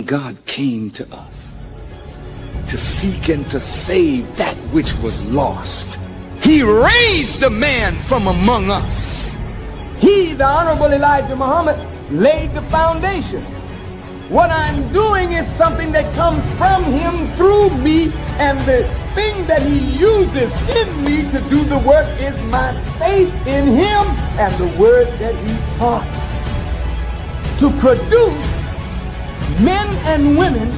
God came to us to seek and to save that which was lost. He raised a man from among us. He, the Honorable Elijah Muhammad, laid the foundation. What I'm doing is something that comes from him through me, and the thing that he uses in me to do the work is my faith in him and the word that he taught. To produce men and women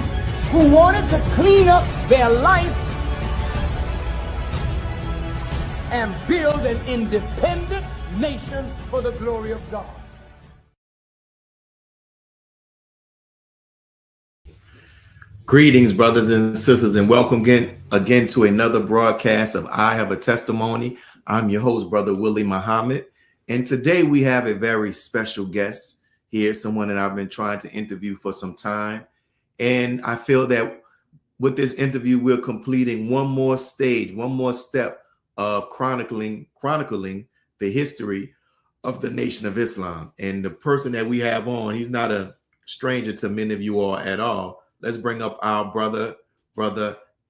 who wanted to clean up their life and build an independent nation for the glory of God. Greetings, brothers and sisters, and welcome again to another broadcast of I Have a Testimony. I'm your host, Brother Willie Muhammad, and today we have a very special guest here, someone that I've been trying to interview for some time. And I feel that with this interview, we're completing one more stage, one more step of chronicling the history of the Nation of Islam. And the person that we have on, he's not a stranger to many of you all at all. Let's bring up our brother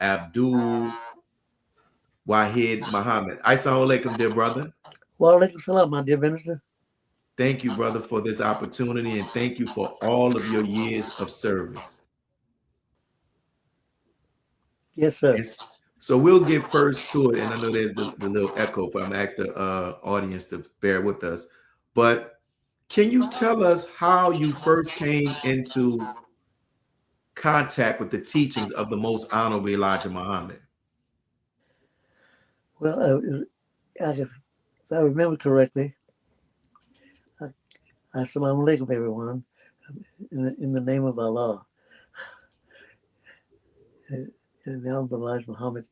Abdul Wahid Muhammad. Assalamu alaikum, dear brother. Wa alaikum salam, my dear minister. Thank you, brother, for this opportunity, and thank you for all of your years of service. Yes, sir. So we'll get first to it, and I know there's the little echo, but I'm going to ask the audience to bear with us. But can you tell us how you first came into contact with the teachings of the Most Honorable Elijah Muhammad? Well, if I remember correctly, Assalamu alaikum, everyone, in the name of Allah, in the Honorable Elijah Muhammad,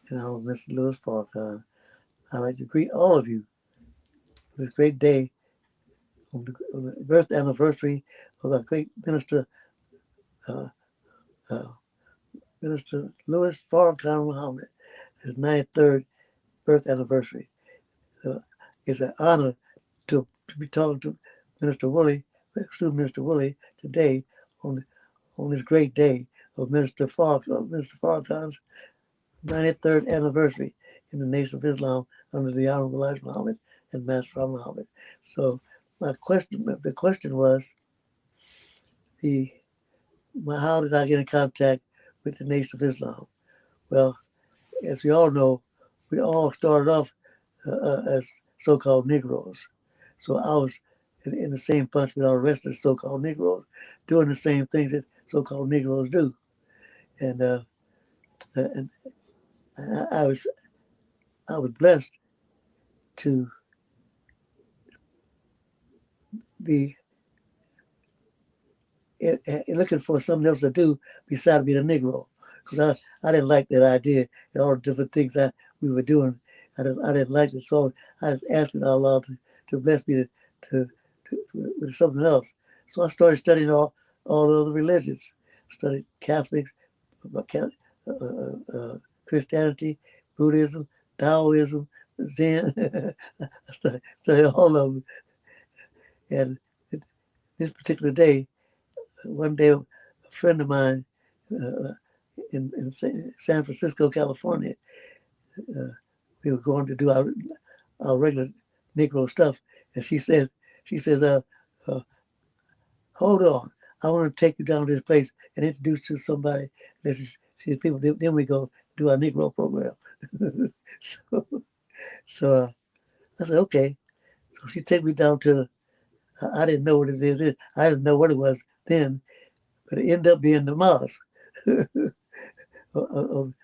and Honorable Mr. Louis Farrakhan, I'd like to greet all of you this great day on the birth anniversary of our great minister, Minister Louis Farrakhan Muhammad, his 93rd birth anniversary. It's an honor to be talking to Minister Willie today on this great day of Minister Farrakhan's 93rd anniversary in the Nation of Islam under the Honorable Elijah Muhammad and Master Muhammad. So the question was, how did I get in contact with the Nation of Islam? Well, as we all know, we all started off as so-called Negroes. So I was in the same bunch with all the rest of the so-called Negroes, doing the same things that so-called Negroes do. And I was blessed to be looking for something else to do besides being a Negro, because I didn't like that idea and all the different things we were doing. I didn't like it, so I was asking Allah to bless me to with something else. So I started studying all the other religions. Studied Catholics, Christianity, Buddhism, Taoism, Zen. I studied all of them. And this particular day, one day, a friend of mine in San Francisco, California, we were going to do our regular Negro stuff, and she says, hold on, I want to take you down to this place and introduce you to somebody. See people. Then we go do our Negro program. so I said, okay. So she took me down to. I didn't know what it is. I didn't know what it was then, but it ended up being the mosque on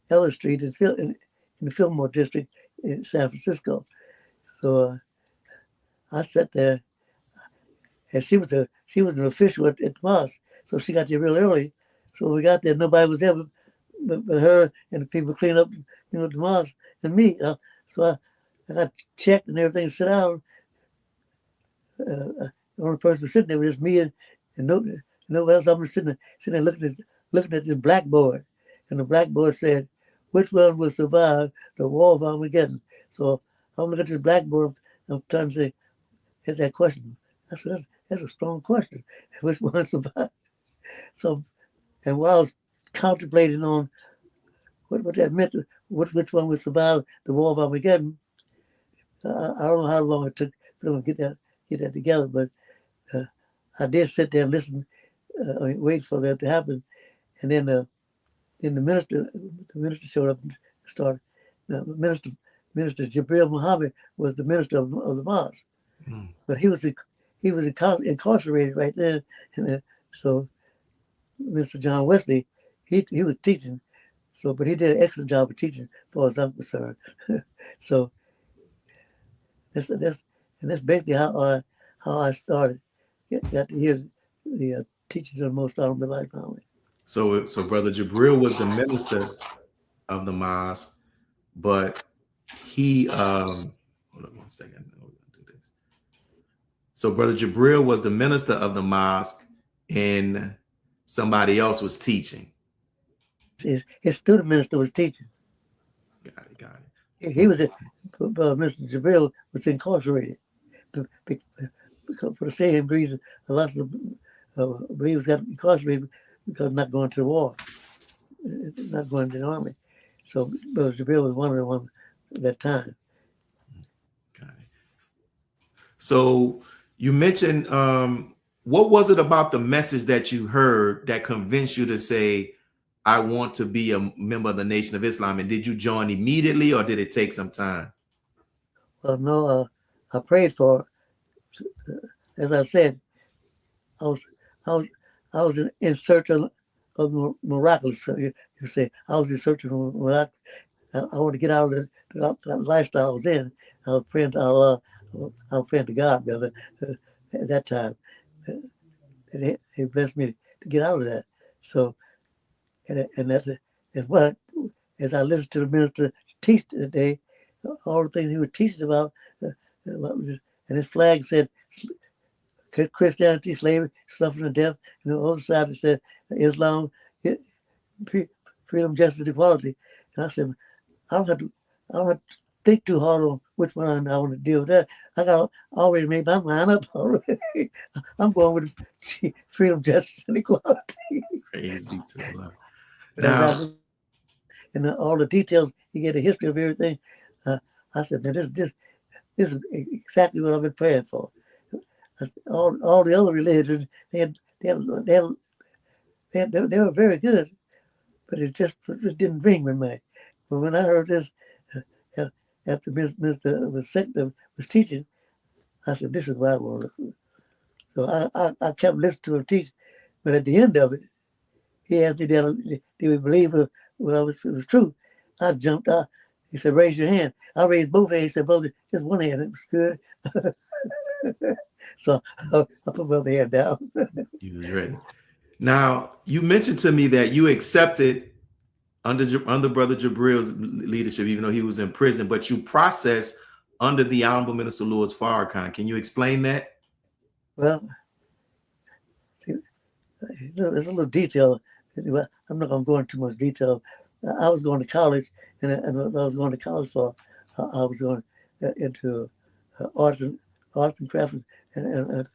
Elliott Street in the Fillmore district in San Francisco. So I sat there, and she was an official at the mosque, so she got there real early. So when we got there, nobody was there but her and the people cleaning up, the mosque and me. So I got checked and everything, sit down. The only person was sitting there was just me and nobody else. I'm just sitting there looking at this blackboard, and the blackboard said, "Which one will survive the war of Armageddon?" So I'm looking at this blackboard. I'm trying to say, "Here's that question." I said, that's a strong question. Which one survived? So, and while I was contemplating on what that meant, which one would survive the war of Armageddon, I don't know how long it took for them to get that together, but I did sit there and listen, wait for that to happen, and then the minister showed up and started. Minister Jibril Muhammad was the minister of the mosque, but he was incarcerated right there, and so Mr. John Wesley, he was teaching, so but he did an excellent job of teaching, as far as I'm concerned. So that's basically how I started. Got to hear the teachings of the Most Honorable Elijah Muhammad. So Brother Jabril was the minister of the mosque, but he hold on 1 second. Do this. So Brother Jabril was the minister of the mosque, and somebody else was teaching. His student minister was teaching. Got it. He was Mr. Jabril was incarcerated because for the same reason a lot of believers got incarcerated because of not going to the war, not going to the army. So Brother Jabril was one of them at that time. Got it. So you mentioned what was it about the message that you heard that convinced you to say, I want to be a member of the Nation of Islam? And did you join immediately, or did it take some time? Well, no, I prayed for it. As I said, I was in search of the miraculous. You say I was in search of miraculous. I want to get out of that lifestyle I was in. I was praying to Allah. I was praying to God, brother, at that time. And he blessed me to get out of that. So, and that's what, as I listened to the minister teach today, all the things he was teaching about, and his flag said Christianity, slavery, suffering, and death. And on the other side it said Islam, freedom, justice, equality. And I said, I don't have to think too hard on which one I want to deal with that. I already made my mind up already. I'm going with freedom, justice, and equality. Praise be to Allah. Now, and all the details, you get a history of everything. I said, man, this is exactly what I've been praying for. All the other religions, they were very good, but it didn't ring with me. But when I heard this, after Mr. was teaching, I said, this is what I want to do. So I kept listening to him teach, but at the end of it, he asked me, did we believe it was true? I jumped out. He said, raise your hand. I raised both hands. He said, brother, just one hand. It was good. So I put my other hand down. You was ready. Now, you mentioned to me that you accepted under Brother Jabril's leadership, even though he was in prison, but you processed under the Honorable Minister Louis Farrakhan. Can you explain that? Well, see, there's a little detail. I'm not going to go into too much detail. I was going to college, and I was going to college for. I was going into arts and crafts and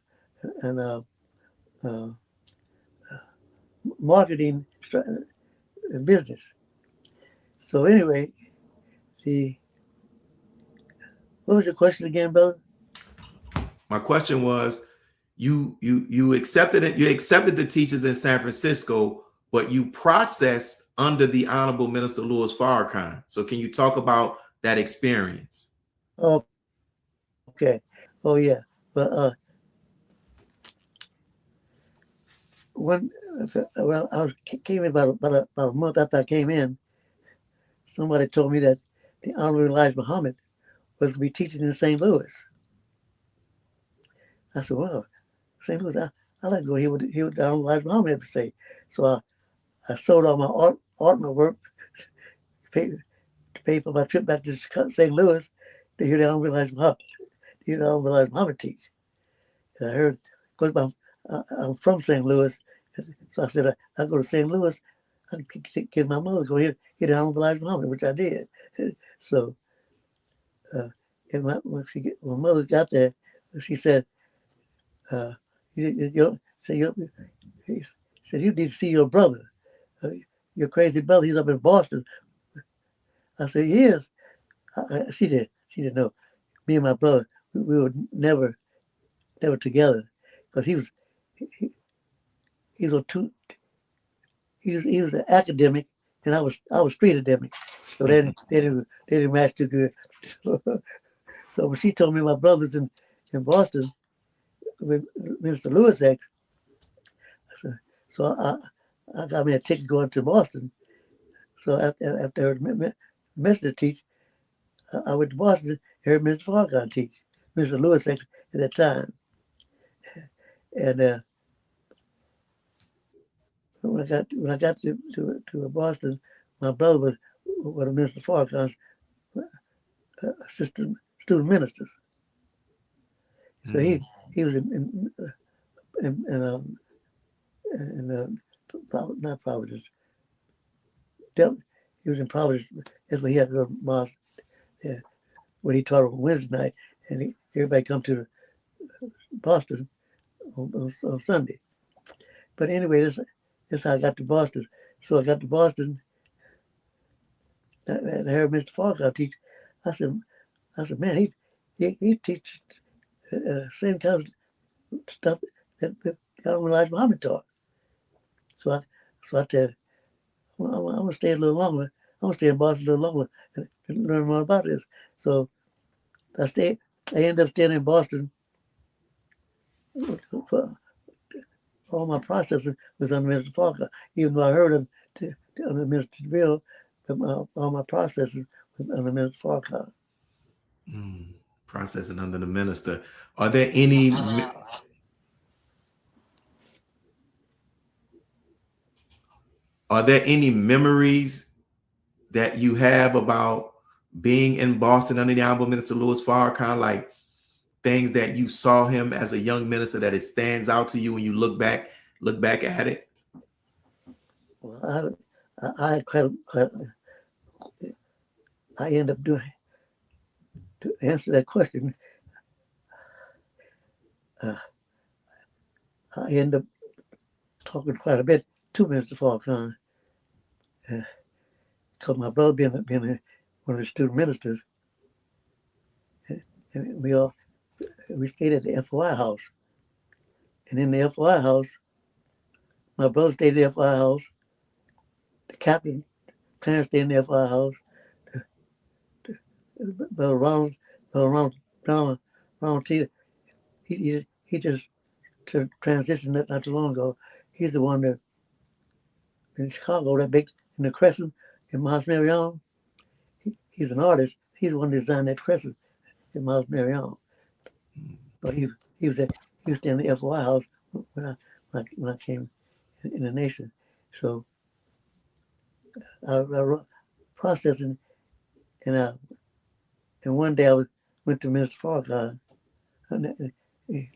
marketing and business. So anyway, what was your question again, brother? My question was, you accepted it. You accepted the teachers in San Francisco, but you processed under the Honorable Minister Louis Farrakhan. So can you talk about that experience? Oh, okay. Oh yeah. But when I came in about a month after I came in, somebody told me that the Honorable Elijah Muhammad was to be teaching in St. Louis. I said, well, St. Louis, I like to go hear what the Honorable Elijah Muhammad had to say. So I sold all my art work to pay for my trip back to St. Louis to hear the Honorable Elijah Muhammad teach. And I heard, because I'm from St. Louis, so I said, I go to St. Louis, I can get my mother to go hear the Honorable Elijah Muhammad, which I did. So when my mother got there, she said, uh, he said, you need to see your brother. Your crazy brother, he's up in Boston. I said, he is. She didn't know. Me and my brother, we were never together, because he, he was too he was an academic, and I was street academic, so they didn't match too good. So when she told me my brother's in Boston with Mr. Lewis X, so I got me a ticket going to Boston. So after I heard Mr. teach, I went to Boston and heard Mr. Farrakhan teach, Mr. Lewis X at that time. And when I got to Boston, my brother was one of Mr. Farrakhan's assistant student ministers. So he was not Providence. He was in Providence. That's when he had to go to mosque. Yeah, when he taught on Wednesday night, and everybody come to Boston on Sunday. But anyway, that's how I got to Boston. So I got to Boston, and I heard Mr. Farrakhan teach. I said, man, he teaches same kind of stuff that Abdul Wahid Muhammad taught. So I said, I'm gonna stay a little longer. I'm gonna stay in Boston a little longer and learn more about this. So I ended up staying in Boston. For all my processing was under Mr. Parker, even though I heard him under Mr. Bill, but all my processing was under Mr. Parker. Processing under the minister. Are there any memories that you have about being in Boston under the Honorable Minister Louis Farrakhan, like things that you saw him as a young minister that it stands out to you when you look back at it? Well, I had I end up doing, to answer that question, I end up talking quite a bit to Mr. Farrakhan. Because my brother being one of the student ministers, and we stayed at the FOI house. And in the FOI house, my brother stayed at the FOI house, the captain, Clarence, stayed in the FOI house, Brother Ronald T. He just transitioned not too long ago. He's the one that in Chicago, that big in the Crescent in Mount Marion. He's an artist. He's the one that designed that Crescent in Mount Marion. But he was staying in the FOI house when I came in the nation. So I wrote processing, and one day I went to Mr. Farrakhan. It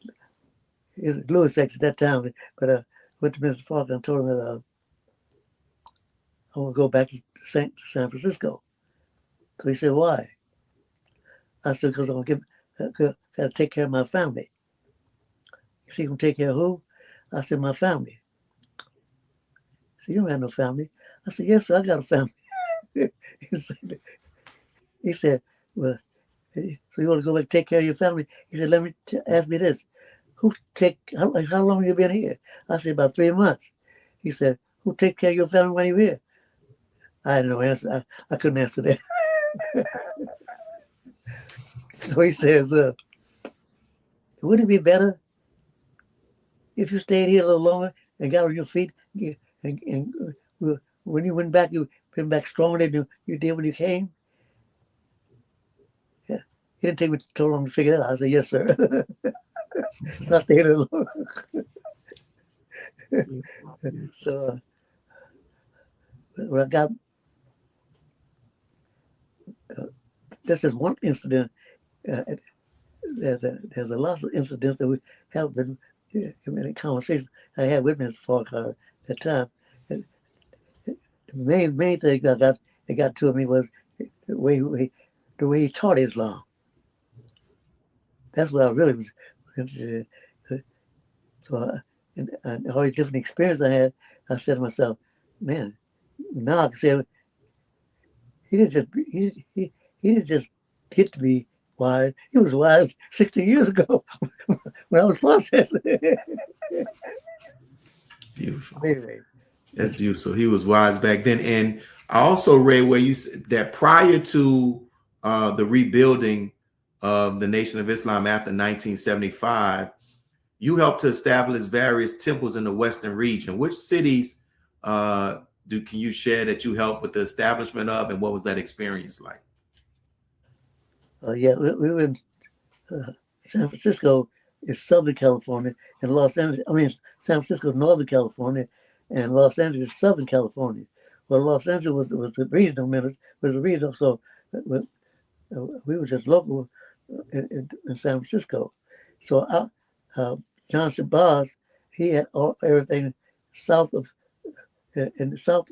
was Louis X at that time, but I went to Mr. Farrakhan and told him that I want to go back to San Francisco. So he said, why? I said, because I'm got to take care of my family. He said, you going to take care of who? I said, my family. He said, you don't have no family. I said, yes, sir, I got a family. He said, well, so you want to go back and take care of your family? He said, let me ask me this. How long have you been here? I said, about 3 months. He said, who take care of your family when you're here? I had no answer. I couldn't answer that. So he says, would it be better if you stayed here a little longer and got on your feet, and when you went back, you went back stronger than you did when you came? Yeah. It didn't take me too long to figure that out. I said, yes, sir. So I stayed here a little longer. So when I got, this is one incident. There's a lot of incidents that we have been in conversations I had with Mr. Farrakhan at that time. And the main thing that got to me was the way he taught Islam. That's what I really was interested in. And all the different experience I had, I said to myself, man, now I can say he didn't just he didn't just get to be wise. He was wise 60 years ago when I was processing. Beautiful. Anyway, That's beautiful. He was wise back then. And I also read where you said that prior to the rebuilding of the Nation of Islam after 1975, you helped to establish various temples in the Western region. Which cities can you share that you helped with the establishment of, and what was that experience like? yeah, we were in San Francisco is Southern California, and San Francisco is Northern California, and Los Angeles is Southern California. Well, Los Angeles was the regional minister, so we were just local in San Francisco. So John Shabazz, he had everything south of in South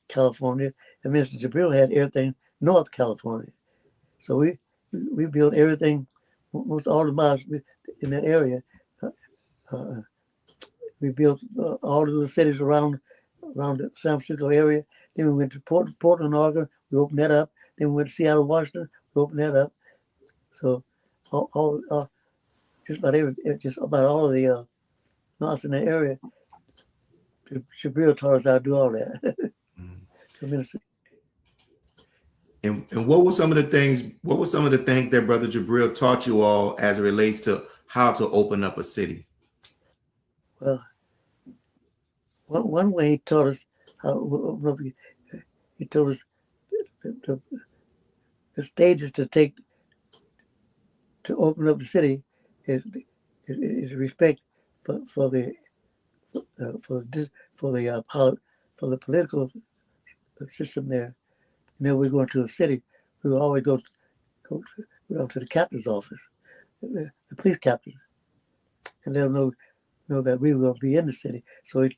California, and Mr. Jabril had everything North California. So we built everything, most all the mosques in that area. We built all of the cities around the San Francisco area. Then we went to Portland, Oregon. We opened that up. Then we went to Seattle, Washington. We opened that up. So just about all of the mosques in that area. Shabril taught us how to do all that. And what were some of the things? What were some of the things that Brother Jabril taught you all as it relates to how to open up a city? Well, one way he taught us how. He told us the stages to take to open up the city is respect for the political system there. And then we go into a city, we will always go to the captain's office, the police captain, and they'll know that we will be in the city. So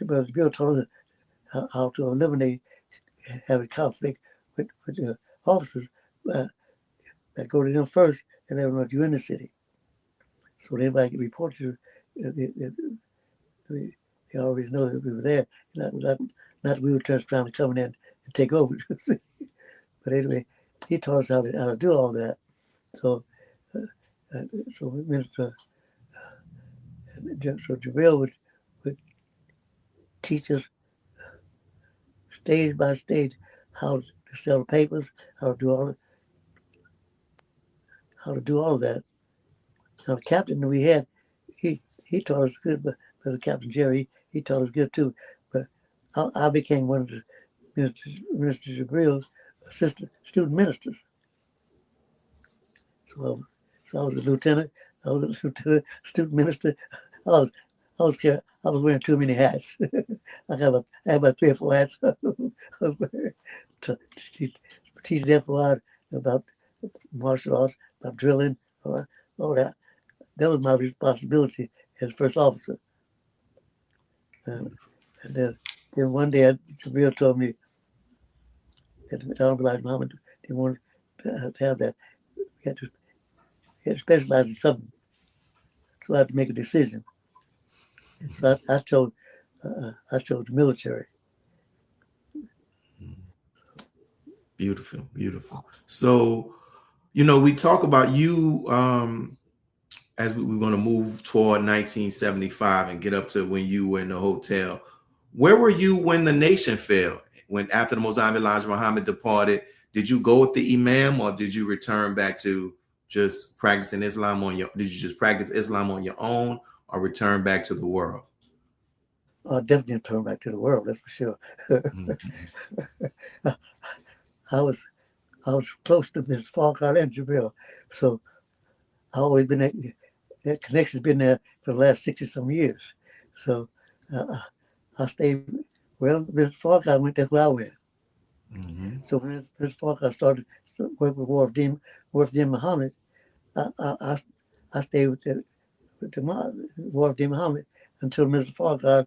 Bill told us how to eliminate having conflict with the officers that go to them first, and they know you're in the city. So anybody can report to you. They already know that we were there. Not that we were just trying to come in and take over. But anyway, he taught us how to do all that. So we went to, so Jabril would teach us stage by stage how to sell the papers, how to do all of that. Now the captain that we had, he taught us good, but the Captain Jerry, he taught us good too. But I became one of the Minister Jabril's student ministers. So I was a lieutenant. I was a lieutenant, student minister. I was wearing too many hats. I had about 3 or 4 hats. I was wearing to teach them about martial arts, about drilling, all that. That was my responsibility as first officer. And then one day, Jabril told me that Abdul Wahid Muhammad didn't want to have that. He had to specialize in something. So I had to make a decision. So I chose the military. Beautiful, beautiful. So, we talk about you as we're going to move toward 1975 and get up to when you were in the hotel. Where were you when the nation fell? When after the Mosaic Elijah Muhammad departed, did you go with the Imam, or did you return back to just practicing Islam did you just practice Islam on your own, or return back to the world? Definitely return back to the world, that's for sure. Mm-hmm. I was close to Ms. Farquhar and Jabril, so I always been that connection's been there for the last 60-some years. So I stayed. Well, Ms. Farquhar went, that's where I went. Mm-hmm. So when Ms. Farquhar started working with Wahid Muhammad, I stayed with the Wahid Muhammad until Mr. Farquhar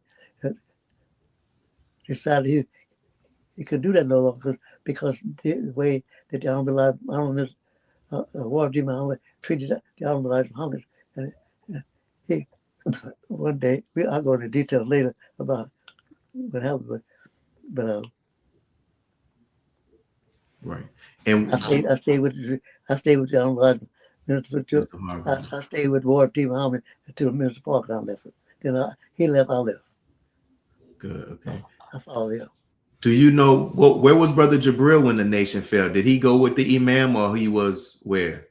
decided he could do that no longer because the way that the Honorable Wahid Muhammad treated the Honorable Elijah Muhammad, and one day, I'll go into details later about what happened, but Right. And I stayed with John Lodge, Mr. Hargrove. I stayed with Ward T. Muhammad until Mr. Parker left. Then he left, I left. Good. Okay. I followed him. Do you know where was Brother Jabril when the nation fell? Did he go with the Imam or he was where?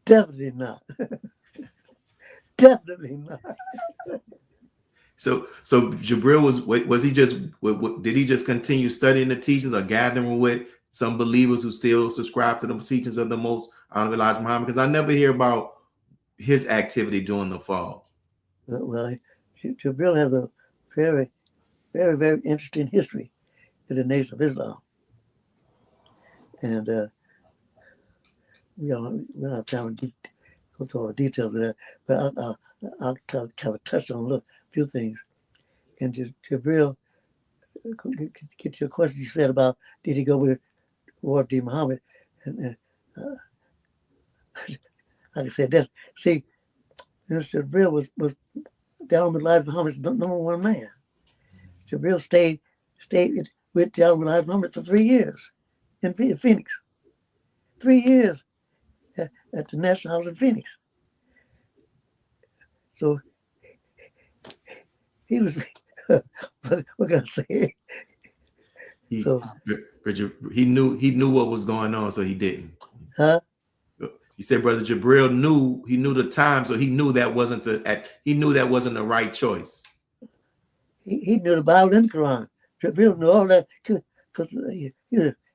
Definitely not. Definitely not. So Jabril was he just did he just continue studying the teachings or gathering with some believers who still subscribe to the teachings of the Most Honorable Elijah Muhammad? Because I never hear about his activity during the fall. Well, Jabril has a very, very, very interesting history in the Nation of Islam, and we don't have time to go through all the details of that, but I'll kind of touch on a few things. And Jabril, get to your question you said about did he go with Ward D. Muhammad, and like I said, that see, Mr. Jabril was Down with Elijah Muhammad's number one man. Jabril stayed with Down with Elijah Muhammad for 3 years in Phoenix. 3 years at the National House in Phoenix. So he was, what can I say? He knew what was going on, so he didn't. Huh? You said Brother Jabril knew the time, so he knew that wasn't the right choice. He knew the Bible and the Quran. Jabril knew all that because he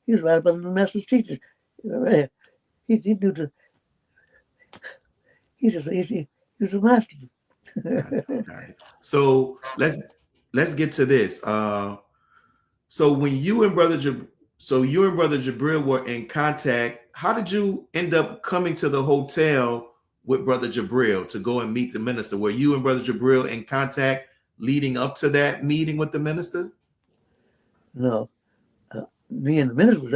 was right about the master's teacher. Right? He knew he was a master. Got it. So let's get to this. So when you and Brother Jabril were in contact, how did you end up coming to the hotel with Brother Jabril to go and meet the minister? Were you and Brother Jabril in contact leading up to that meeting with the minister? No, me and the minister was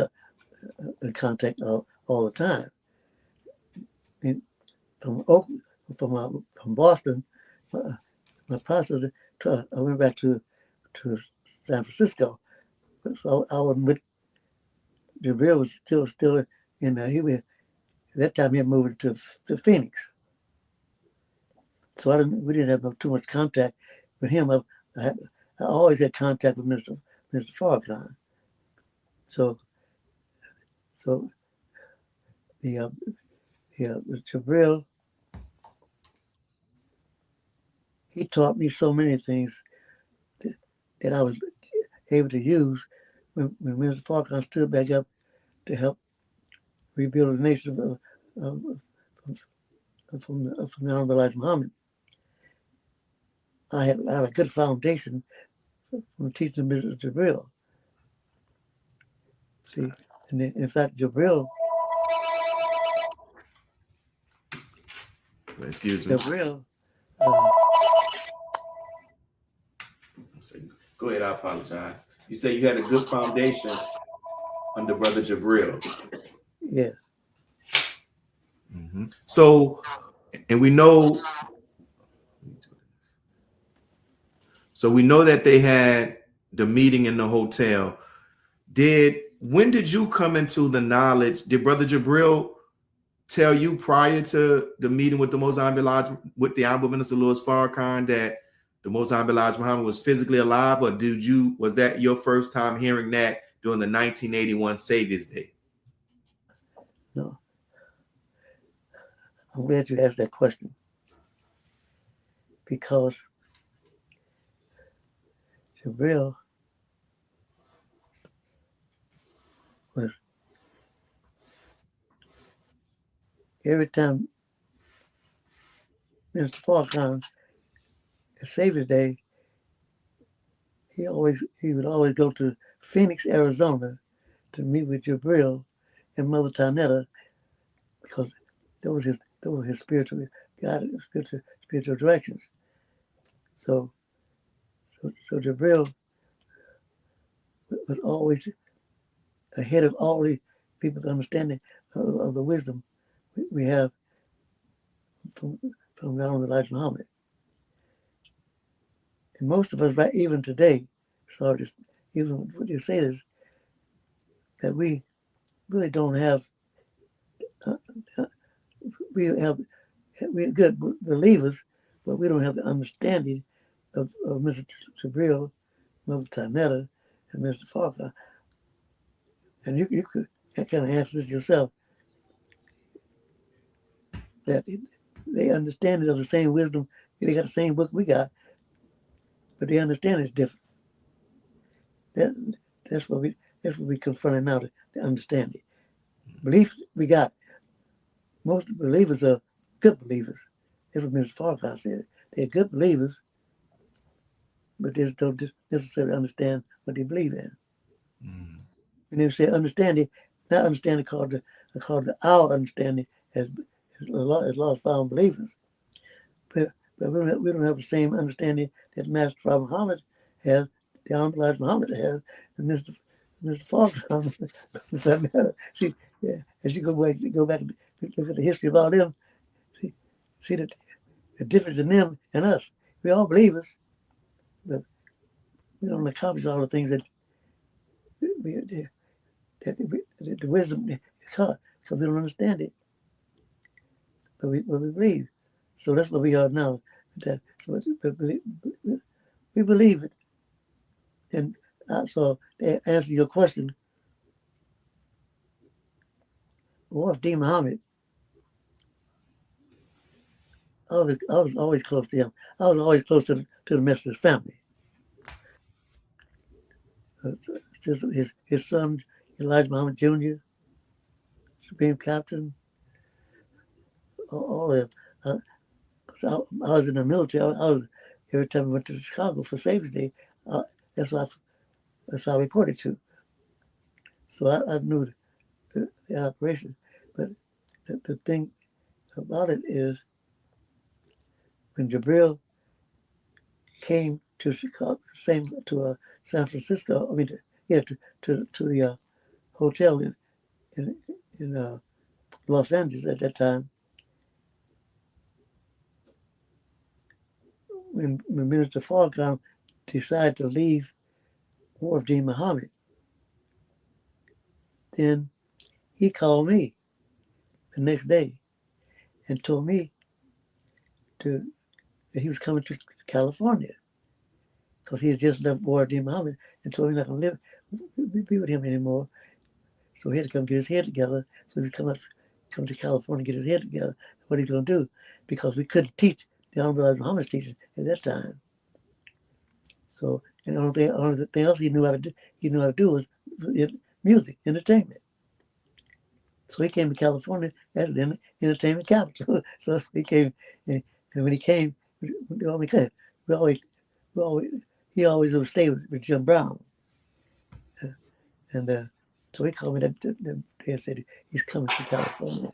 in contact all the time. I mean, from Boston, my process, I went back to San Francisco. So I was with Jabril was still in at that time he had moved to Phoenix. So we didn't have too much contact with him. I always had contact with Mr. Farrakhan. So the Jabril, he taught me so many things that I was able to use when Mr. Farrakhan stood back up to help rebuild the nation from the Honorable Elijah Muhammad. I had a good foundation from teaching Mr. Jabril. See, and in fact, Jabril. Excuse me. Jabril. Go ahead. I apologize. You say you had a good foundation under Brother Jabril. Yes. Mm-hmm. So, and we know that they had the meeting in the hotel. When did you come into the knowledge? Did Brother Jabril tell you prior to the meeting with the Most Honorable with the Honorable Minister Louis Farrakhan that the Most Honorable Elijah Muhammad was physically alive, or was that your first time hearing that during the 1981 Savior's Day? No. I'm glad you asked that question because Jabril was every time Mr. Farrakhan at Savior's Day, he would always go to Phoenix, Arizona to meet with Jabril and Mother Tanetta because that was his spiritual guidance, spiritual directions. So Jabril was always ahead of all the people's understanding of the wisdom we have from from the Honorable Elijah Muhammad. And most of us, right, even today, sorry, even when you say this, that we really don't have, uh, uh, we're good believers, but we don't have the understanding of Mr. Jabril, Mother Tanetta, and Mr. Farquhar. And you could kind of answer this yourself, that they understand it of the same wisdom. They got the same book we got, but they understand it's different. That's what we confronting now, to understand it. Belief we got. Most believers are good believers. That's what Mr. Farquhar said. They're good believers, but they just don't necessarily understand what they believe in. Mm. And they say understanding, not understanding called our understanding as lost found believers. But we don't have the same understanding that Master Prophet Muhammad has, the Honorable Elijah Muhammad has, and Mr. Farquhar. See, yeah, as you go back and look at the history of all them, see the difference in them and us. We all believers, but we don't accomplish all the things that the wisdom is caught because we don't understand it, but we believe. So that's what we are now. So we believe it, and so to answer your question, Wharf D. Muhammad, I was always close to him. I was always close to the Methodist family. His son Elijah Muhammad Jr., Supreme Captain, all of them. So I was in the military. I was, every time I went to Chicago for Savior's Day, that's what I reported to. So I knew the operation. But the thing about it is, when Jabril came to Chicago, to San Francisco, to the hotel in Los Angeles at that time, when Minister Farquhar decided to leave Wharf D. Muhammad, then he called me the next day and told me that he was coming to California because he had just left Wharf D. Muhammad and told me not going to be with him anymore. So he had to come get his head together. So he was come to California, get his head together. What he's going to do, because we couldn't teach the Honorable Elijah Muhammad's teaching at that time. So, and the only thing else he knew how to do was music, entertainment. So he came to California as the entertainment capital. So he came, and when he came, he always would stay with Jim Brown. And so he called me that day and said he's coming to California.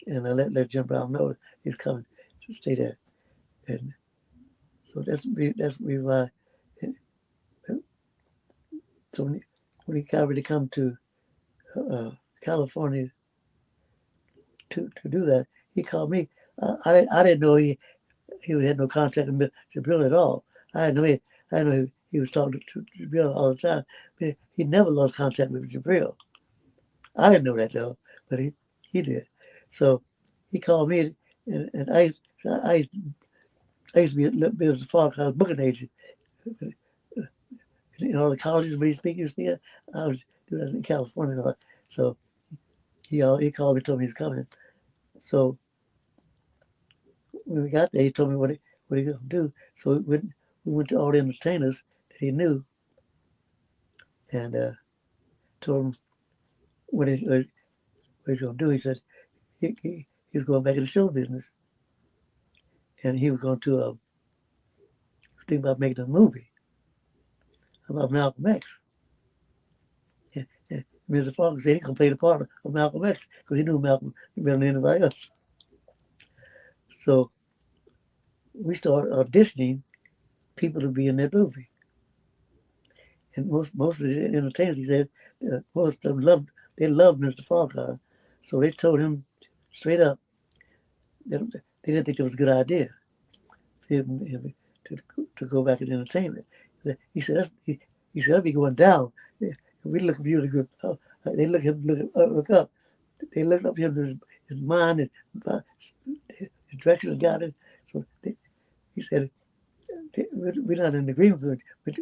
And I let Jim Brown know he's coming to stay there. And so that's why. So when he got ready to come to California to do that, he called me. I didn't know he had no contact with Jabril at all. I didn't know he was talking to Jabril all the time. But he never lost contact with Jabril. I didn't know that though, but he did. So he called me, and I used to be a business Farquhar's booking agent. In all the colleges where he used to I was doing that in California. So he called me, told me he's coming. So when we got there, he told me what he was going to do. So we went to all the entertainers that he knew, and told him what he was going to do. He said he was going back in the show business, and he was going to think about making a movie about Malcolm X. And Mr. Farquhar said he could play the part of Malcolm X because he knew Malcolm better than anybody else. So we started auditioning people to be in that movie. And most of the entertainers, he said, most of them loved Mr. Farquhar. So they told him straight up that they didn't think it was a good idea for him to go back in entertainment. He said, he said, I'll be going down. We look for you to go. They look up. They looked up him, his mind, his direction got it. So he said, we're not in agreement with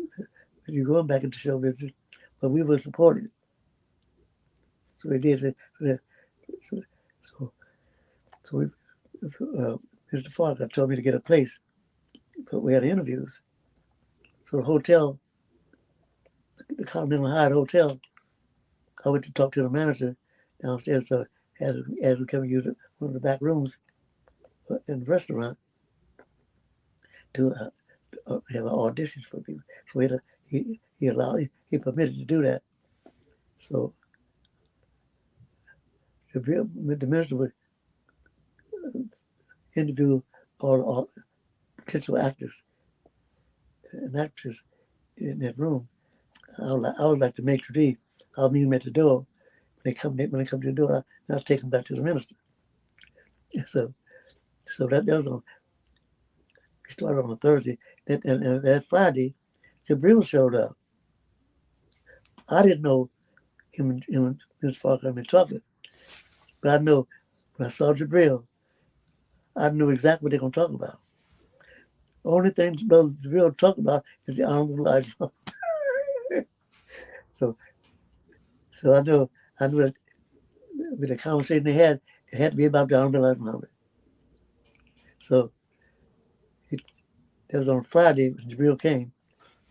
you going back into show business, but we will support it. So they did. So Mr. Farker told me to get a place, but we had interviews. So the hotel, the Continental Hyatt Hotel, I went to talk to the manager downstairs. So as we come use one of the back rooms in the restaurant to have auditions for people. So he permitted to do that. So the minister would interview all potential actors and actresses in that room. I would like to make sure I'll meet them at the door. When they come to the door, I'll take them back to the minister. So that was on. We started on a Thursday. And that Friday, Jabril showed up. I didn't know him and Ms. Farker had been talking, but I know when I saw Jabril, I knew exactly what they're going to talk about. The only thing Jabril talk about is the Honorable Elijah. So I knew that with the conversation they had, it had to be about the Honorable Elijah Muhammad. So that was on Friday when Jabril came.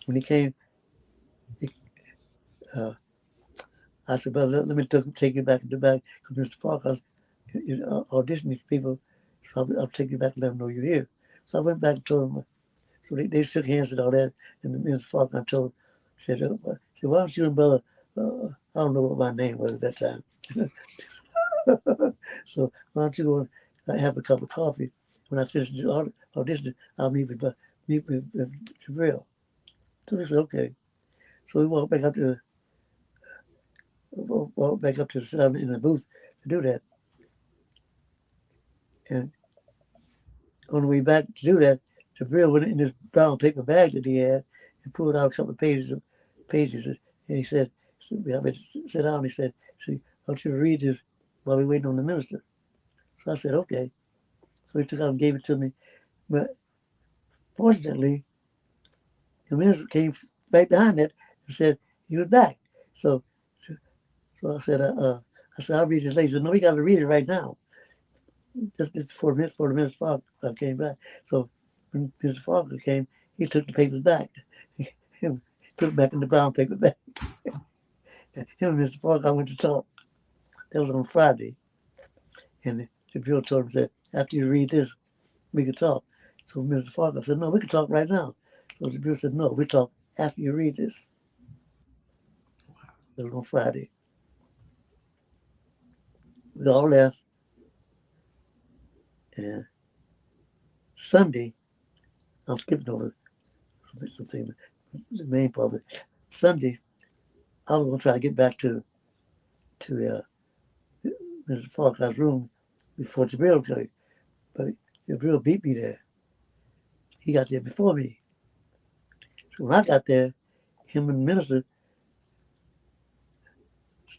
When he came, I said, "Brother, let me take you back to the back because Mr. Farker is auditioning people, so I'll take you back and let them know you're here." So I went back and told them. So they shook hands and all that, and Mr. Farker said, "Why don't you and brother?" I don't know what my name was at that time. So why don't you go and have a cup of coffee? When I finish the audition, I'll meet with Jabril. So we said, okay. So we walked back up to sit down in the booth to do that. And on the way back to do that, Jabril went in this brown paper bag that he had and pulled out a couple of pages. And he said, I better sit down. He said, "See, I want you to read this while we're waiting on the minister." So I said, okay. So he took out and gave it to me. But fortunately, the minister came right behind that and said he was back. So I said, I'll read this later. He said, "No, we got to read it right now." Just before the minister Farker came back. So when Mr. Farker came, he took the papers back. He put it back in the brown paper bag. And him and Mr. Farker went to talk. That was on Friday. And the Jabril told him, said, "After you read this, we can talk." So Mr. Farker said, "No, we can talk right now." So the Jabril said, "No, we talk after you read this." That was on Friday. We all left. And Sunday, I'm skipping over something, the main part of it. Sunday, I was going to try to get back to Mr. Farker's room before Jabril came, but Jabril beat me there. He got there before me. So when I got there, him and the minister,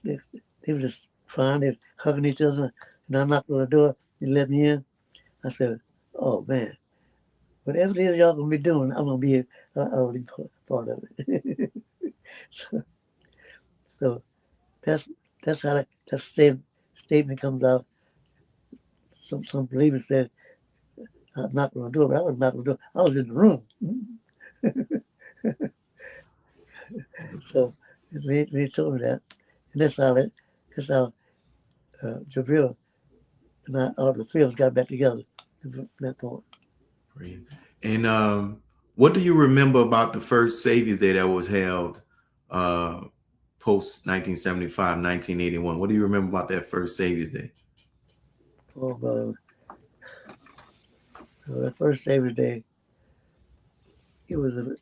they were just crying, they were hugging each other, and I knocked on the door, they let me in. I said, "Oh man, whatever it is y'all gonna be doing, I'm gonna be I'll be part of it." so that's how that statement comes out. Some believers said, "I'm not gonna do it," but I was not gonna do it. I was in the room. So they told me that, and that's how Jabril and all the three of us got back together from that point. Great. And what do you remember about the first Savior's Day that was held post 1975, 1981? What do you remember about that first Savior's Day? Oh, the first Savior's Day, it was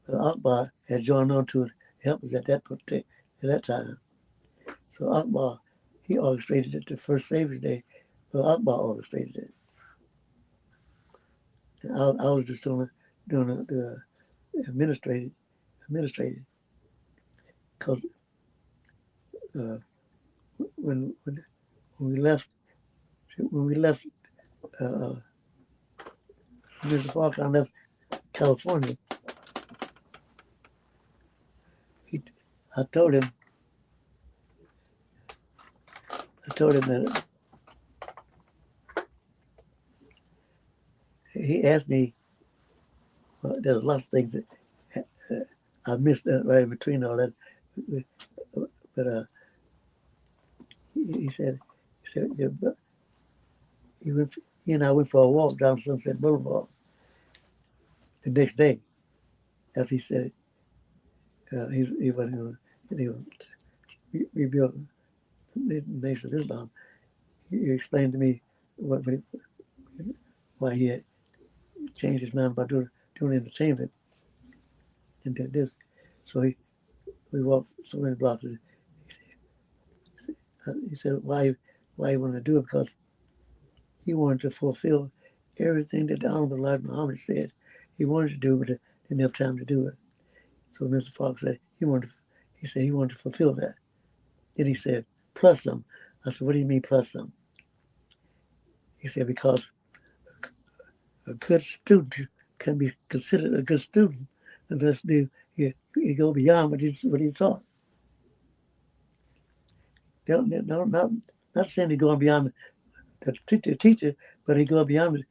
Akbar had joined on to help us at that time. So Akbar, he orchestrated it the first Savior's Day, but Akbar orchestrated it. I was just doing the administrative, because uh, when we left uh, Mr. Falcon left California, he, I told him that he asked me. There's lots of things that I missed right in between all that, but he said yeah, he and I went for a walk down Sunset Boulevard the next day after he said he was rebuilt the Nation of Islam. He explained to me why he had changed his mind about doing entertainment and did this. So we walked so many blocks. He said why he wanted to do it, because he wanted to fulfill everything that the Honorable Elijah Muhammad said he wanted to do, but didn't have time to do it. So Mr. Fox said he wanted to fulfill that. Then he said, plus some. I said, what do you mean plus some? He said, because a good student can be considered a good student unless you go beyond what he taught. Not saying he going beyond the teacher, but he go beyond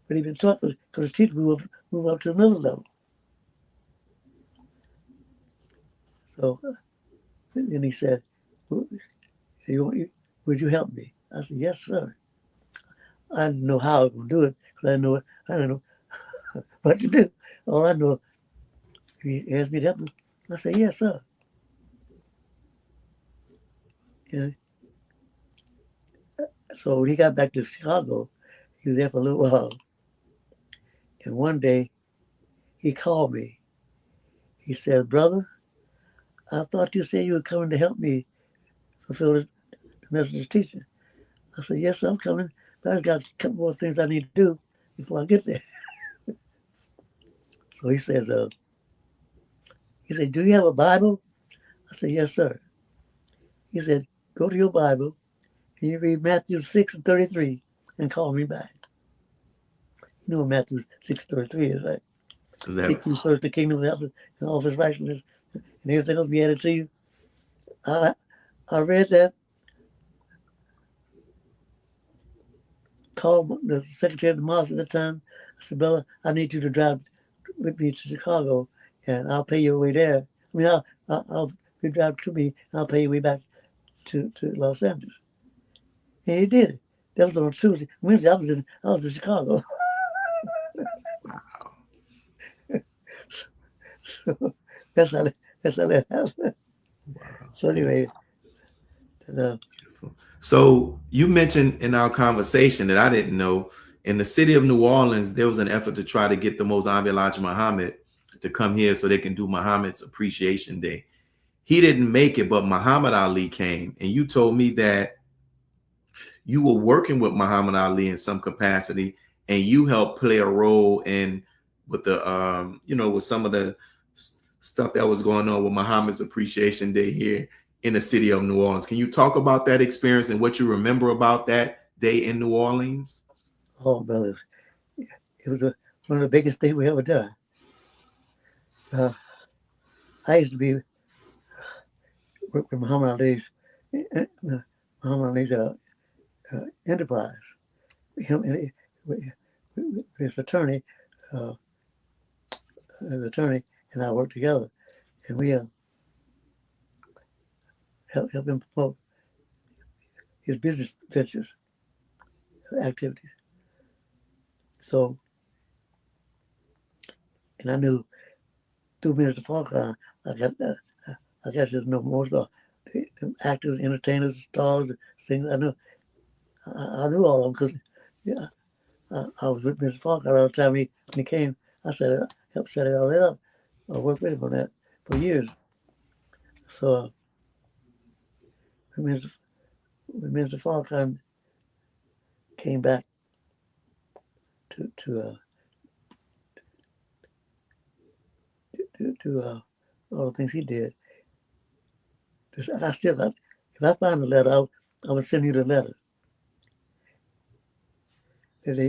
what he been taught, because the teacher move up to another level. So then he said, would you help me? I said, yes, sir. I didn't know how I was going to do it, because I didn't know what to do. All I know, he asked me to help him. I said, yes, sir. And so when he got back to Chicago, he was there for a little while. And one day, he called me. He said, brother, I thought you said you were coming to help me fulfill the message of teaching. I said, yes, sir, I'm coming, but I've got a couple more things I need to do before I get there. So he said, do you have a Bible? I said, yes, sir. He said, go to your Bible and you read Matthew 6:33 and call me back. You know what Matthew 6:33 is, right? Seek ye first the kingdom of heaven and all of his righteousness, and everything else be added to you. I read that, called the secretary of the mosque at the time. I said, brother, I need you to drive with me to Chicago, and I'll pay your way there. I mean, I'll you drive to me, and I'll pay your way back to Los Angeles. And he did it. That was on Tuesday. Wednesday, I was in Chicago. So that's how that happened. Wow. So anyway, so you mentioned in our conversation that I didn't know, in the city of New Orleans, there was an effort to try to get the most Honorable Elijah Muhammad to come here so they can do Muhammad's Appreciation Day. He didn't make it, but Muhammad Ali came, and you told me that you were working with Muhammad Ali in some capacity, and you helped play a role in with the with some of the stuff that was going on with Muhammad's Appreciation Day here in the city of New Orleans. Can you talk about that experience and what you remember about that day in New Orleans? Oh, brother, it was one of the biggest things we ever done. I used to be work with Muhammad Ali's enterprise. Him and his attorney, and I worked together, and we help him promote his business ventures, activities. So, and I knew through Minister Falcon, I got to know most of the actors, entertainers, stars, singers. I knew all of them, because I was with Mr. Falcon all the time. When he came, I helped set it all up. I worked with him on that for years. So when Mr. Falcon came back to do all the things he did. If I find a letter, I would send you the letter.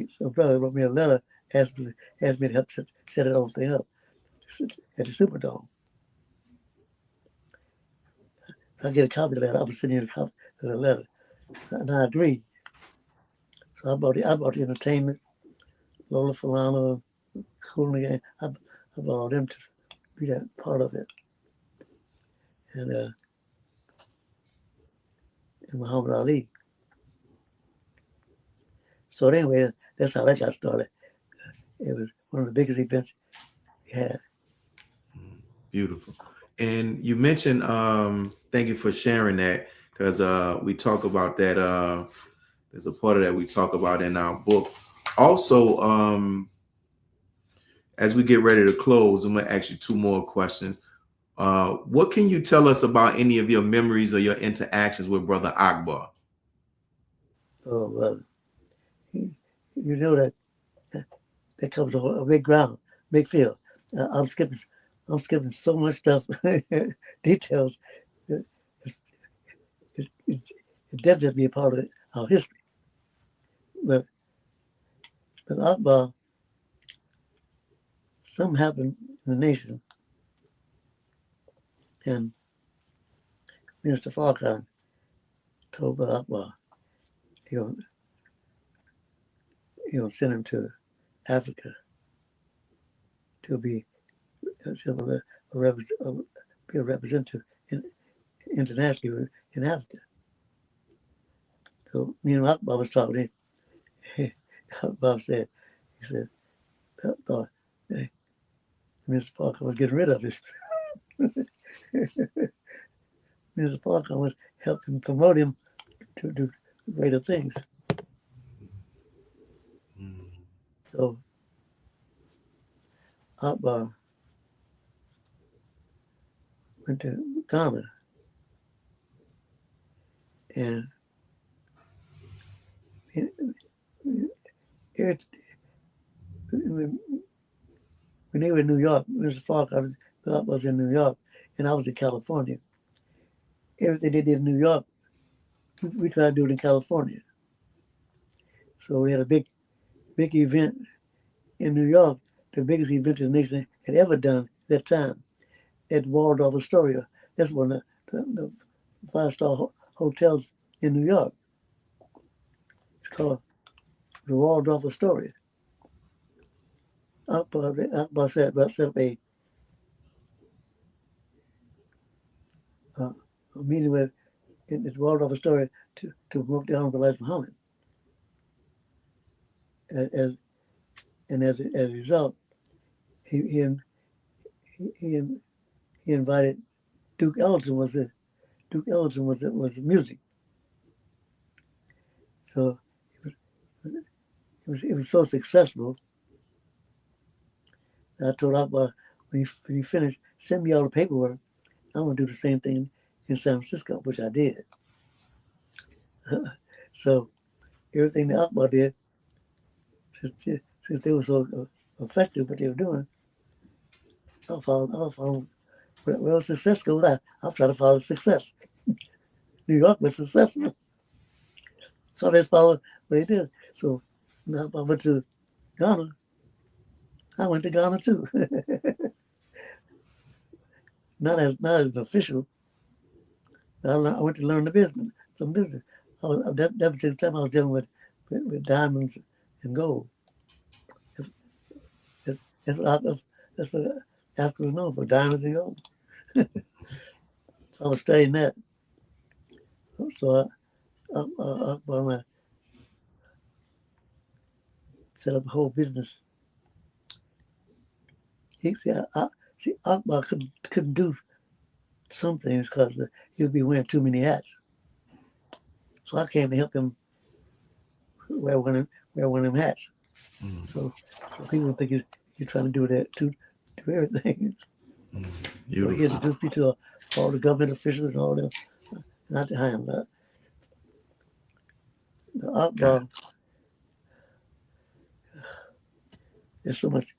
Some brother wrote me a letter, asked me to help set it whole thing up at the Superdome. If I get a copy of that, I would send you a copy of the letter. And I agreed. So I bought the entertainment, Lola Falana, Cool in the Game. I bought all them to be that part of it. And Muhammad Ali. So anyway, that's how that got started. It was one of the biggest events we had. Beautiful. And you mentioned, thank you for sharing that, because we talk about that. There's a part of that we talk about in our book. Also, as we get ready to close, I'm going to ask you two more questions. What can you tell us about any of your memories or your interactions with Brother Akbar? Oh, well, you know that covers a big ground, big field. I'm skipping so much stuff, details. It definitely be a part of our history. But Akbar, something happened in the nation, and Minister Farrakhan told Brother Akbar he'll send him to Africa to be a representative internationally in Africa. So me and Akbar was talking. Akbar said, thought Mr. Farrakhan was getting rid of us. Mr. Farrakhan was helping promote him to do greater things. So Akbar went to Ghana, and when they were in New York, Mr. Farrakhan was in New York, and I was in California. Everything they did in New York, we tried to do it in California. So we had a big event in New York, the biggest event the nation had ever done at that time, at Waldorf Astoria. That's one of the 5-star hotels in New York. It's called the Waldorf Astoria. Akbar set up a meeting with in the Waldorf Astoria to promote the Honorable Elijah Muhammad. As a result, he invited Duke Ellington was the music. So it was so successful that I told Akbar, when you finish, send me all the paperwork. I'm gonna do the same thing in San Francisco, which I did. So everything that Akbar did, since they were so effective what they were doing, I'll follow. Well, success goes out. I'll try to follow success. New York was successful, so let's follow what they did. So now I went to Ghana. I went to Ghana too. not as an official. I went to learn the business, some business. That particular time I was dealing with diamonds and gold. That's what Africa was known for, diamonds and gold. So I was studying that. So I set up a whole business. Akbar couldn't do some things because he would be wearing too many hats. So I came to help him wear one of them hats. So people think you're trying to do that, to do everything. So he introduced me to all the government officials and all them. Not to him, but the Akbar. There's so much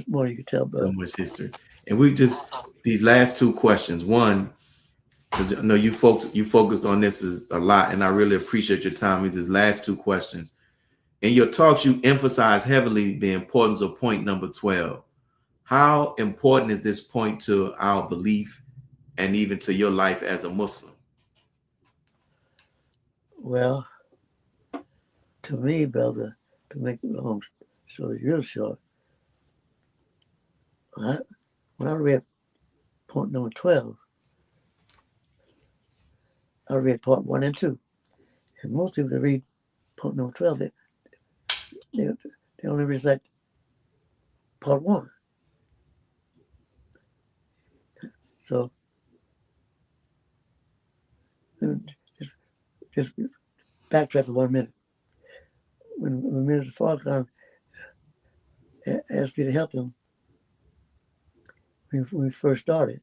more you could tell, bro. So much history. And we just these last two questions. One, because I know you focused on this is a lot, and I really appreciate your time. These last two questions. In your talks, you emphasize heavily the importance of point number 12. How important is this point to our belief and even to your life as a Muslim? Well, to me, brother, to make it long story real short, when I read point number 12, I read part 1 and 2. And most people that read point number 12, they only recite part 1. So just backtrack for 1 minute. When Minister Farrakhan asked me to help him when we first started,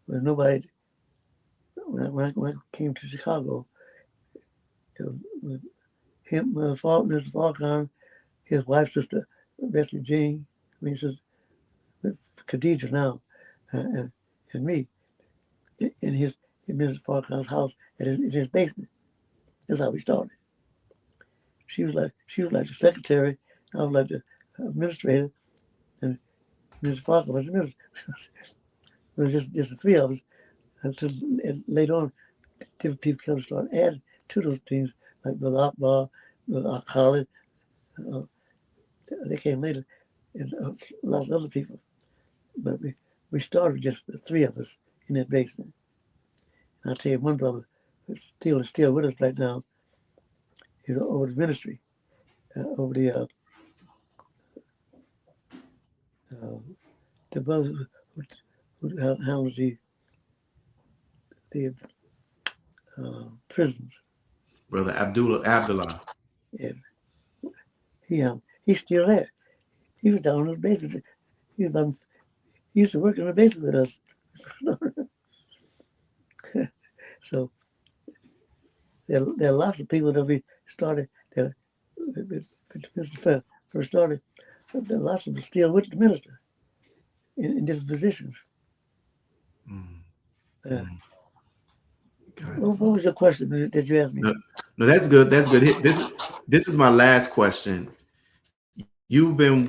when nobody, when I came to Chicago, him, Mr. Farrakhan, his wife's sister, Bessie Jean, Mrs. Khadija now, and me, in Mrs. Farrakhan's house, in his basement. That's how we started. She was like the secretary, I was like the administrator, and Mrs. Farrakhan was the minister. It was just the three of us until later on, different people come to start adding to those things, like the Akbar, the Khalid. They came later, and lots of other people. But we started just the three of us in that basement. And I'll tell you, one brother is still with us right now. He's over the ministry, over the brother who handles the prisons. Brother Abdullah. And he's still there. He was down in the basement. He used to work in the basement with us. So there are lots of people that we started that Mr. first started. There are lots of them still with the minister in different positions. What was your question that you asked me? No, that's good. That's good. This is my last question. You've been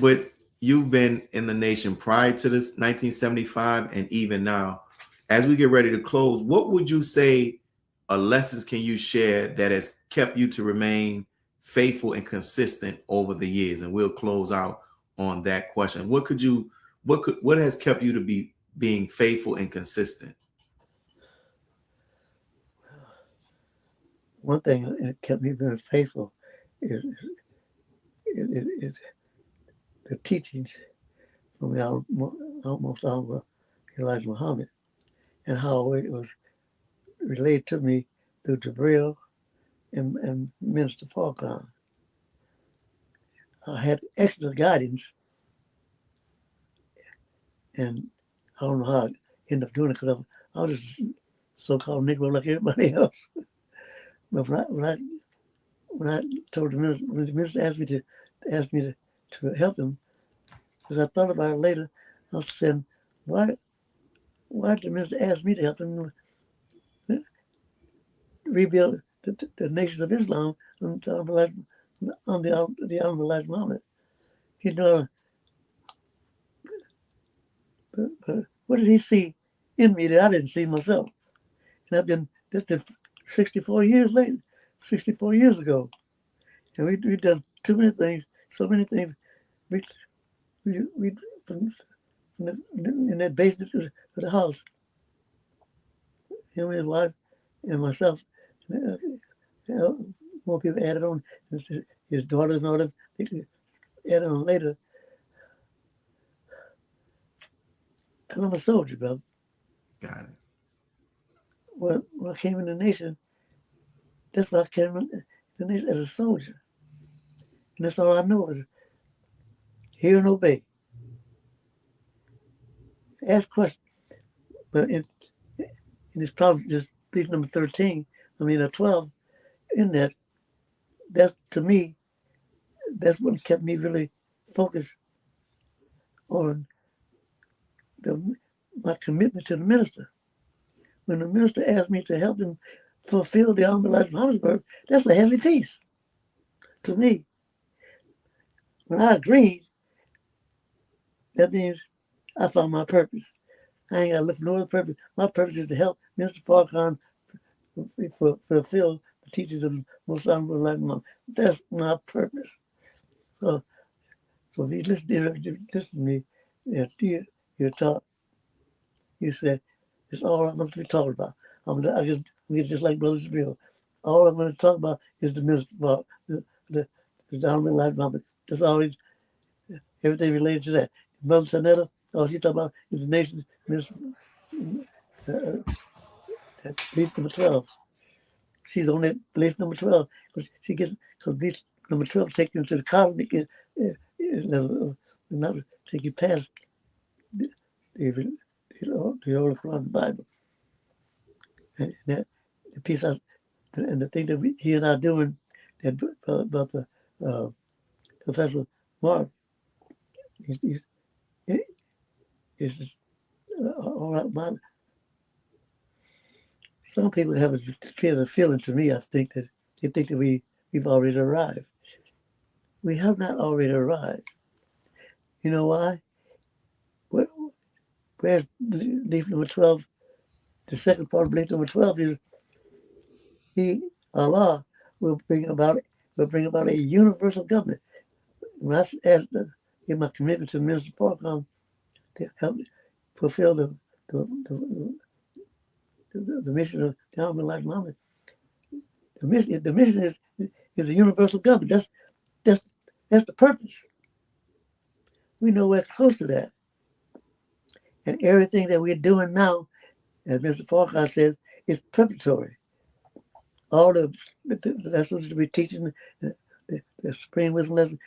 in the nation prior to this 1975 and even now. As we get ready to close, what would you say lessons can you share that has kept you to remain faithful and consistent over the years? And we'll close out on that question. What has kept you to be being faithful and consistent? One thing that kept me being faithful is the teachings from almost Elijah Muhammad, and how it was relayed to me through Jabril and Minister Farrakhan. I had excellent guidance, and I don't know how I ended up doing it because I was just so-called Negro like everybody else. But when I told the minister, when the minister asked me to help him, because I thought about it later, I was saying, why did the minister ask me to help him rebuild the nation of Islam on the Honorable Elijah Muhammad? You know, but what did he see in me that I didn't see myself? And this been 64 years later, 64 years ago. And we've done too many things, so many things. We in that basement of the house, him and his wife and myself, more people added on, his daughters and all them, they added on later. And I'm a soldier, brother. Got it. When I came in the nation, that's what I came in the nation as a soldier. And that's all I know is hear and obey. Ask questions. But in this problem, this piece number 13, 12, in that's to me, that's what kept me really focused on my commitment to the minister. When the minister asked me to help him fulfill the Honorable Elijah Muhammad's work, that's a heavy piece to me. When I agreed, that means I found my purpose. I ain't got to look for no other purpose. My purpose is to help Mr. Farrakhan fulfill the teachings of the Most Honorable Elijah Muhammad. That's my purpose. So if you listen to me, you're taught. You said, it's all I'm going to be talking about. I just like Brother Israel. All I'm going to talk about is the minister, the Honorable Elijah Muhammad. That's always everything related to that. Brother Sanetta, all she talk about is the nation's minister, belief number 12. She's on that belief number 12 because belief number 12 takes you into the cosmic level, not take you past the Holy Quran, the Bible. And that the piece and the thing that he and I are doing that about the Professor Mark is all right. Some people have a feeling to me, I think that they think that we've already arrived. We have not already arrived. You know why? Where's belief number 12? The second part of belief number 12 is Allah, will bring about a universal government. When I asked in my commitment to Minister Farrakhan to help fulfill the mission of the Honorable Elijah Muhammad, the mission is a universal government. That's the purpose. We know we're close to that. And everything that we're doing now, as Mr. Farrakhan says, is preparatory. All the lessons that we're teaching, the Supreme Wisdom lesson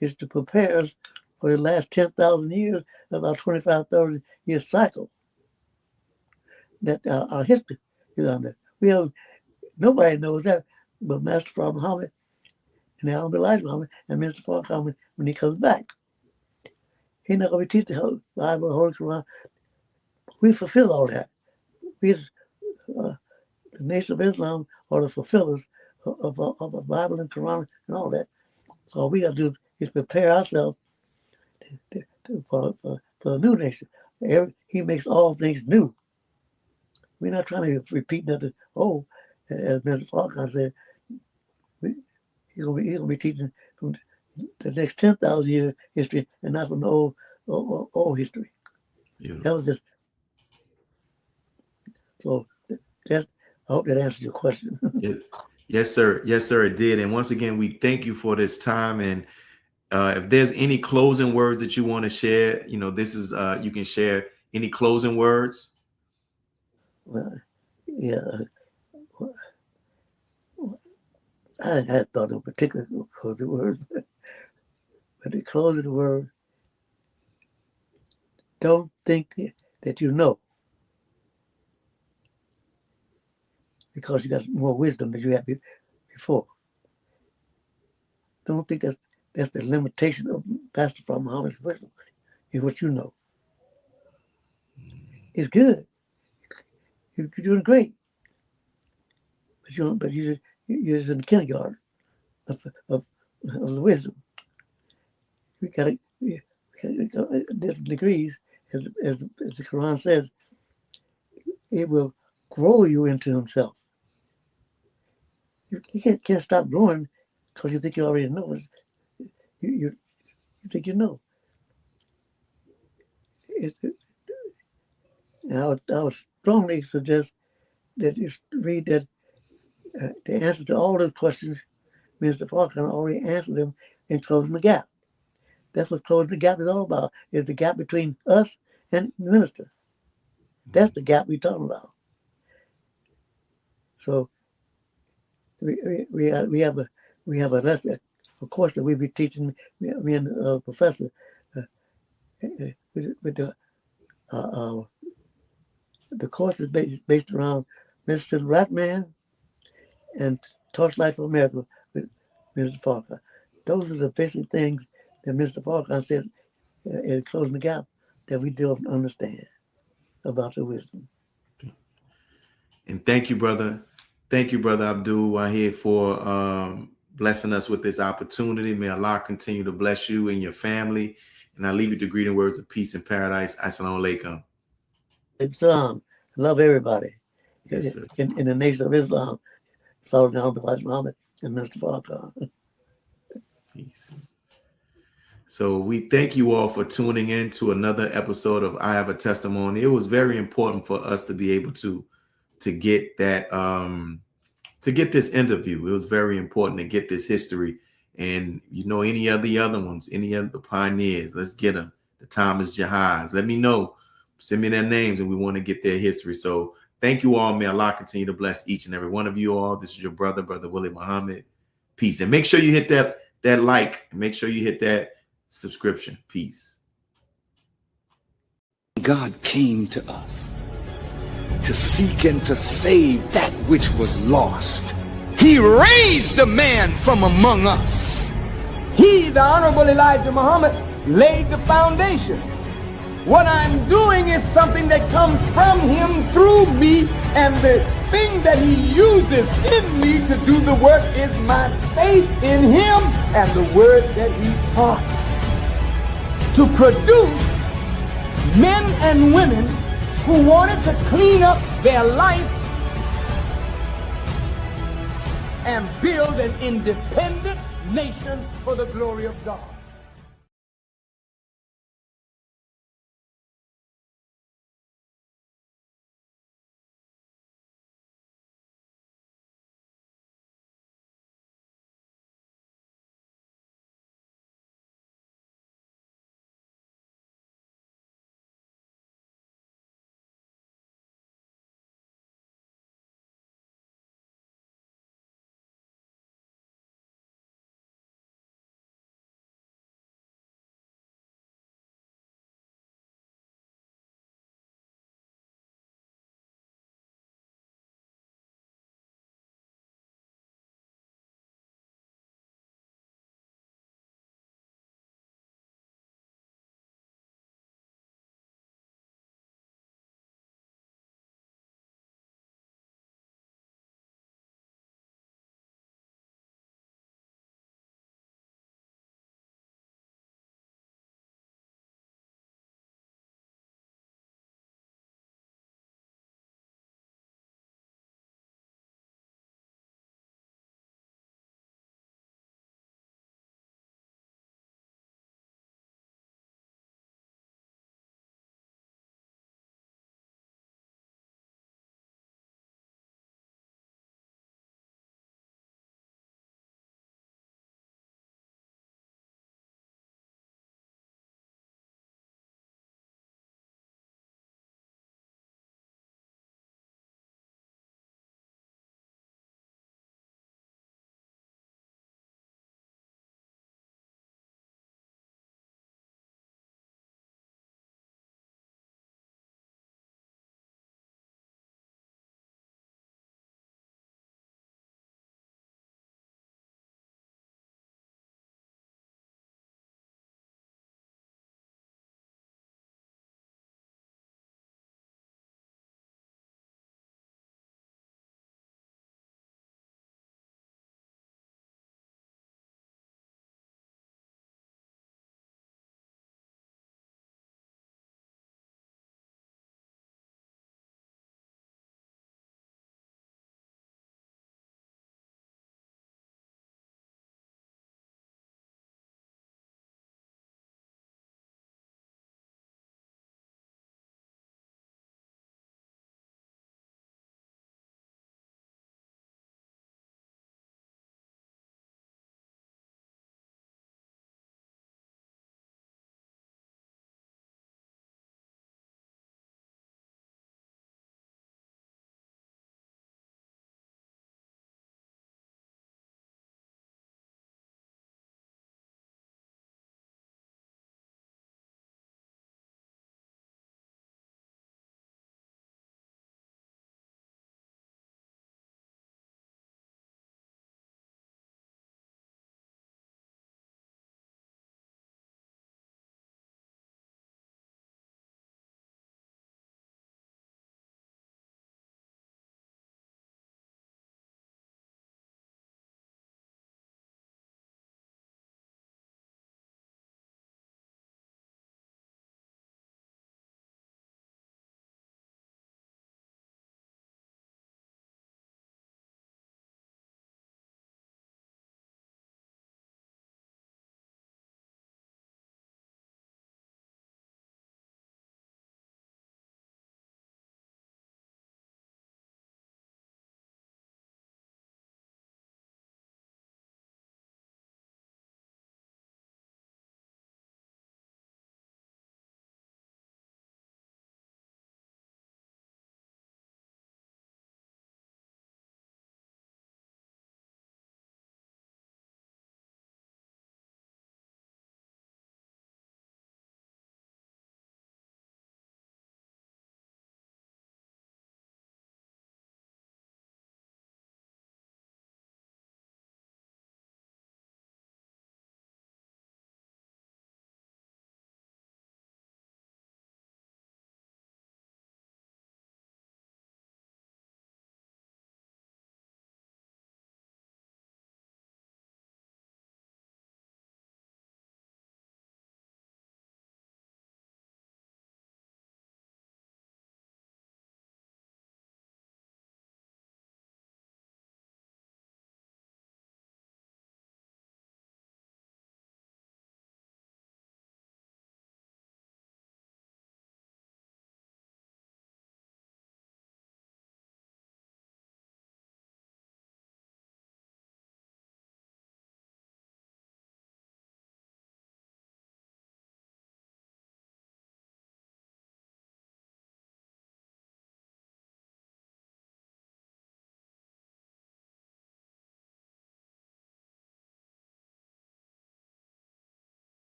is to prepare us for the last 10,000 years of our 25,000 year cycle. That our history is on that. Nobody knows that but Master Farrakhan Muhammad and the Honorable Elijah Muhammad and Mr. Farrakhan when he comes back. He's not going to be teaching the Bible, the Holy Quran. We fulfill all that. We, the Nation of Islam, are the fulfillers of the Bible and Quran and all that. So all we got to do is prepare ourselves for a new nation. He makes all things new. We're not trying to repeat nothing. Oh, as Mr. Farrakhan said, he's going to be teaching from the next 10,000 year history and not from the old history. Beautiful. That was just so. I hope that answers your question. Yes, sir. Yes, sir. It did. And once again, we thank you for this time. And if there's any closing words that you want to share, this is you can share any closing words. Well, yeah. I hadn't thought of a particular closing word, but the closing word, don't think that you know, because you got more wisdom than you had before. Don't think that's the limitation of Pastor Farrakhan Muhammad's wisdom, is what you know. It's good. You're doing great, but you're just in the kindergarten of the wisdom. We got different degrees, as the Quran says. It will grow you into Himself. You can't stop growing because you think you already know. You think you know. I would strongly suggest that you read that the answer to all those questions, Mr. Farrakhan already answered them in Closing the Gap. That's what Closing the Gap is all about, is the gap between us and the minister. That's the gap we're talking about. So we have a lesson, a course that we be teaching, me and the professor, with the course is based around Mr. Ratman and Torchlight for America with Mr. Farrakhan. Those are the basic things that Mr. Farrakhan said and closing the gap that we don't understand about the wisdom. And thank you, brother. Thank you, brother Abdul Wahid, for blessing us with this opportunity. May Allah continue to bless you and your family. And I leave you to greeting words of peace and paradise. Assalamu alaikum. Islam, love everybody. Yes, sir. In the nation of Islam, following Abdul Wahid Muhammad and Minister Farrakhan. Peace. So we thank you all for tuning in to another episode of I Have a Testimony. It was very important for us to be able to get that to get this interview. It was very important to get this history. And you know, any of the other ones, any of the pioneers, let's get them. The Thomas Jahads. Let me know. Send me their names, and we want to get their history. So thank you all. May Allah continue to bless each and every one of you all. This is your brother, Brother Willie Muhammad. Peace. And make sure you hit that like, and make sure you hit that subscription. Peace. God came to us to seek and to save that which was lost. He raised a man from among us. He, the Honorable Elijah Muhammad, laid the foundation. What I'm doing is something that comes from him through me, and the thing that he uses in me to do the work is my faith in him and the word that he taught. To produce men and women who wanted to clean up their life and build an independent nation for the glory of God.